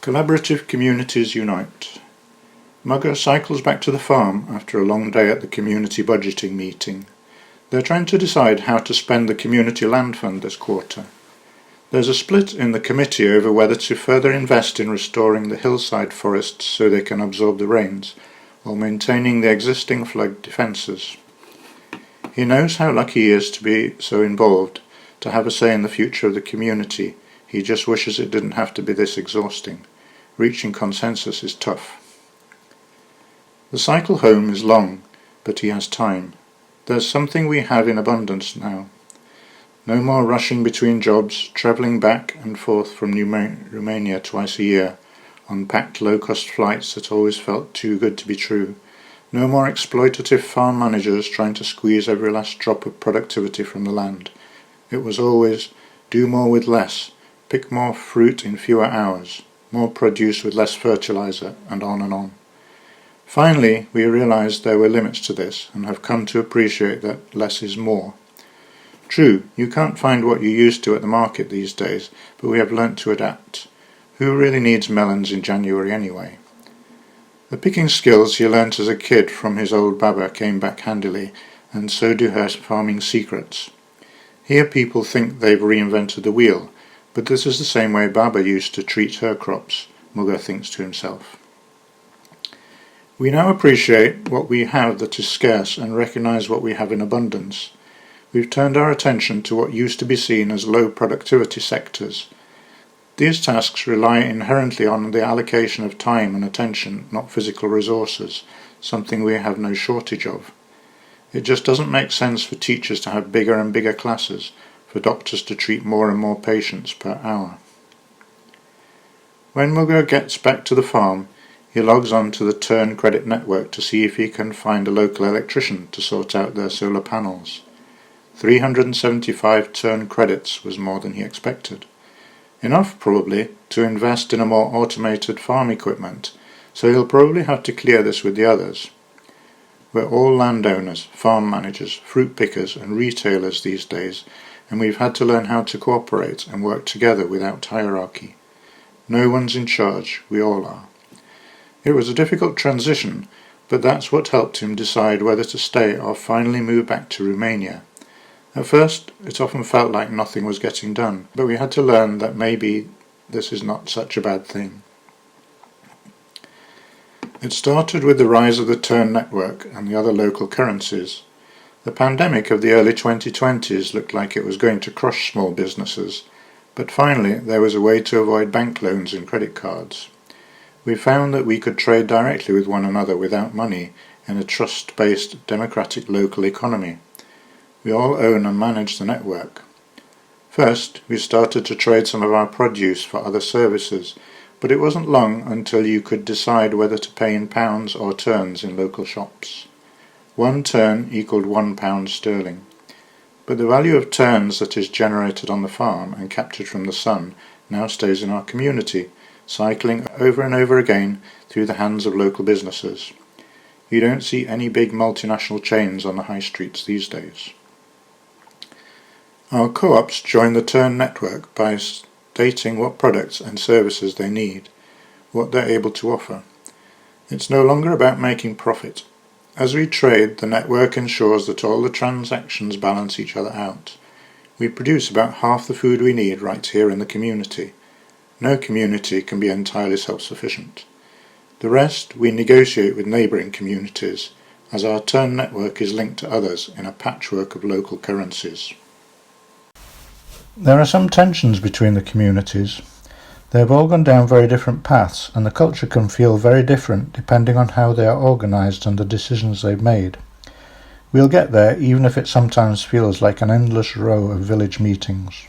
Collaborative communities unite. Mugger cycles back to the farm after a long day at the community budgeting meeting. They're trying to decide how to spend the community land fund this quarter. There's a split in the committee over whether to further invest in restoring the hillside forests so they can absorb the rains, while maintaining the existing flood defences. He knows how lucky he is to be so involved, to have a say in the future of the community. He just wishes it didn't have to be this exhausting. Reaching consensus is tough. The cycle home is long, but he has time. There's something we have in abundance now. No more rushing between jobs, travelling back and forth from Romania twice a year, on packed low-cost flights that always felt too good to be true. No more exploitative farm managers trying to squeeze every last drop of productivity from the land. It was always do more with less, pick more fruit in fewer hours, more produce with less fertilizer, and on and on. Finally, we realised there were limits to this and have come to appreciate that less is more. True, you can't find what you used to at the market these days, but we have learnt to adapt. Who really needs melons in January anyway? The picking skills he learnt as a kid from his old Baba came back handily, and so do her farming secrets. Here people think they've reinvented the wheel, but this is the same way Baba used to treat her crops, Mugger thinks to himself. We now appreciate what we have that is scarce and recognise what we have in abundance. We've turned our attention to what used to be seen as low productivity sectors. These tasks rely inherently on the allocation of time and attention, not physical resources, something we have no shortage of. It just doesn't make sense for teachers to have bigger and bigger classes, for doctors to treat more and more patients per hour. When Mugger gets back to the farm, he logs on to the Turn credit network to see if he can find a local electrician to sort out their solar panels. 375 Turn credits was more than he expected. Enough, probably, to invest in a more automated farm equipment, so he'll probably have to clear this with the others. We're all landowners, farm managers, fruit pickers and retailers these days, and we've had to learn how to cooperate and work together without hierarchy. No one's in charge, we all are. It was a difficult transition, but that's what helped him decide whether to stay or finally move back to Romania. At first, it often felt like nothing was getting done, but we had to learn that maybe this is not such a bad thing. It started with the rise of the Turn network and the other local currencies. The pandemic of the early 2020s looked like it was going to crush small businesses, but finally there was a way to avoid bank loans and credit cards. We found that we could trade directly with one another without money in a trust-based democratic local economy. We all own and manage the network. First, we started to trade some of our produce for other services, but it wasn't long until you could decide whether to pay in pounds or turns in local shops. 1 turn equaled £1 sterling. But the value of turns that is generated on the farm and captured from the sun now stays in our community, cycling over and over again through the hands of local businesses. You don't see any big multinational chains on the high streets these days. Our co-ops join the Turn network by stating what products and services they need, what they're able to offer. It's no longer about making profit. As we trade, the network ensures that all the transactions balance each other out. We produce about half the food we need right here in the community. No community can be entirely self-sufficient. The rest we negotiate with neighbouring communities, as our Turn network is linked to others in a patchwork of local currencies. There are some tensions between the communities. They have all gone down very different paths, and the culture can feel very different depending on how they are organised and the decisions they've made. We'll get there, even if it sometimes feels like an endless row of village meetings.